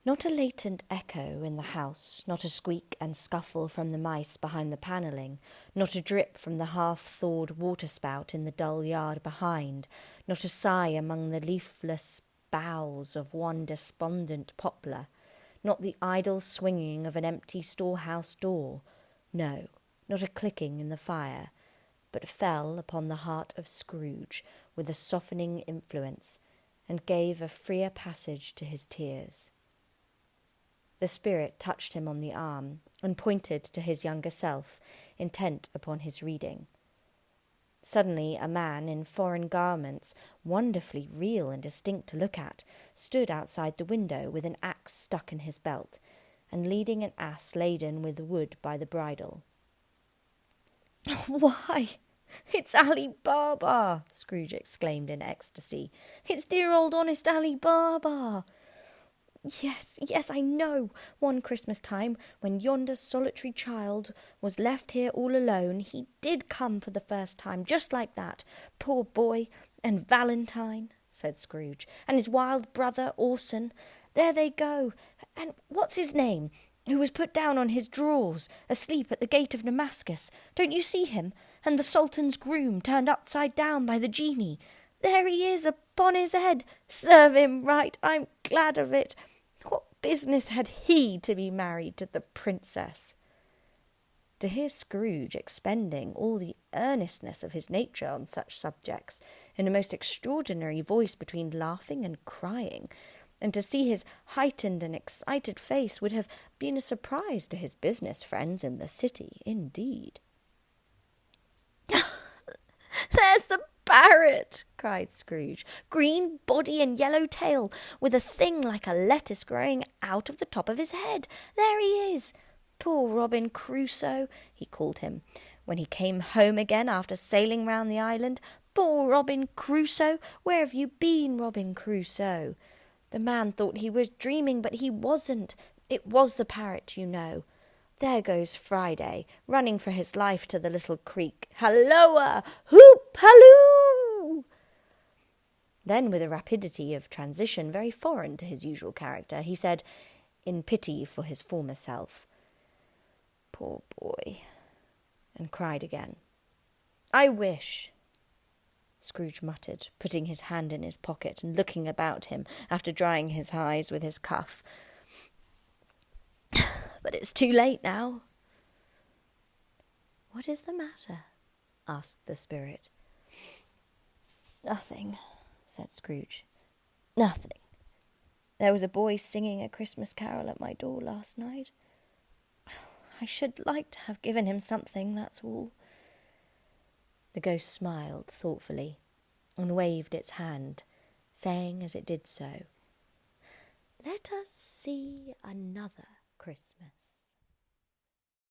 Not a latent echo in the house, not a squeak and scuffle from the mice behind the panelling, not a drip from the half-thawed waterspout in the dull yard behind, not a sigh among the leafless boughs of one despondent poplar, not the idle swinging of an empty storehouse door. No, not a clicking in the fire, but fell upon the heart of Scrooge with a softening influence, and gave a freer passage to his tears. The spirit touched him on the arm and pointed to his younger self, intent upon his reading. Suddenly a man in foreign garments, wonderfully real and distinct to look at, stood outside the window with an axe stuck in his belt, and leading an ass laden with wood by the bridle. "Why, it's Ali Baba!" Scrooge exclaimed in ecstasy. "It's dear old honest Ali Baba! Yes, I know. One Christmas time, when yonder solitary child was left here all alone, he did come for the first time, just like that. Poor boy! And Valentine," said Scrooge, "and his wild brother Orson. There they go. And what's his name, who was put down on his drawers, asleep at the gate of Damascus? Don't you see him? And the Sultan's groom, turned upside down by the genie. There he is, upon his head. Serve him right. I'm glad of it. What business had he to be married to the princess?" To hear Scrooge expending all the earnestness of his nature on such subjects, in a most extraordinary voice between laughing and crying, and to see his heightened and excited face, would have been a surprise to his business friends in the city, indeed. "There's the parrot!" cried Scrooge. "Green body and yellow tail, with a thing like a lettuce growing out of the top of his head. There he is! Poor Robin Crusoe," he called him, when he came home again after sailing round the island. "Poor Robin Crusoe! Where have you been, Robin Crusoe?" The man thought he was dreaming, but he wasn't. It was the parrot, you know. There goes Friday, running for his life to the little creek. "Halloa! Hoop! Halloo!" Then, with a rapidity of transition very foreign to his usual character, he said, in pity for his former self, "Poor boy," and cried again. "I wish," Scrooge muttered, putting his hand in his pocket and looking about him after drying his eyes with his cuff, "but it's too late now." "What is the matter?" asked the spirit. "Nothing," said Scrooge. "Nothing. There was a boy singing a Christmas carol at my door last night. I should like to have given him something, that's all." The ghost smiled thoughtfully and waved its hand, saying as it did so, "Let us see another Christmas."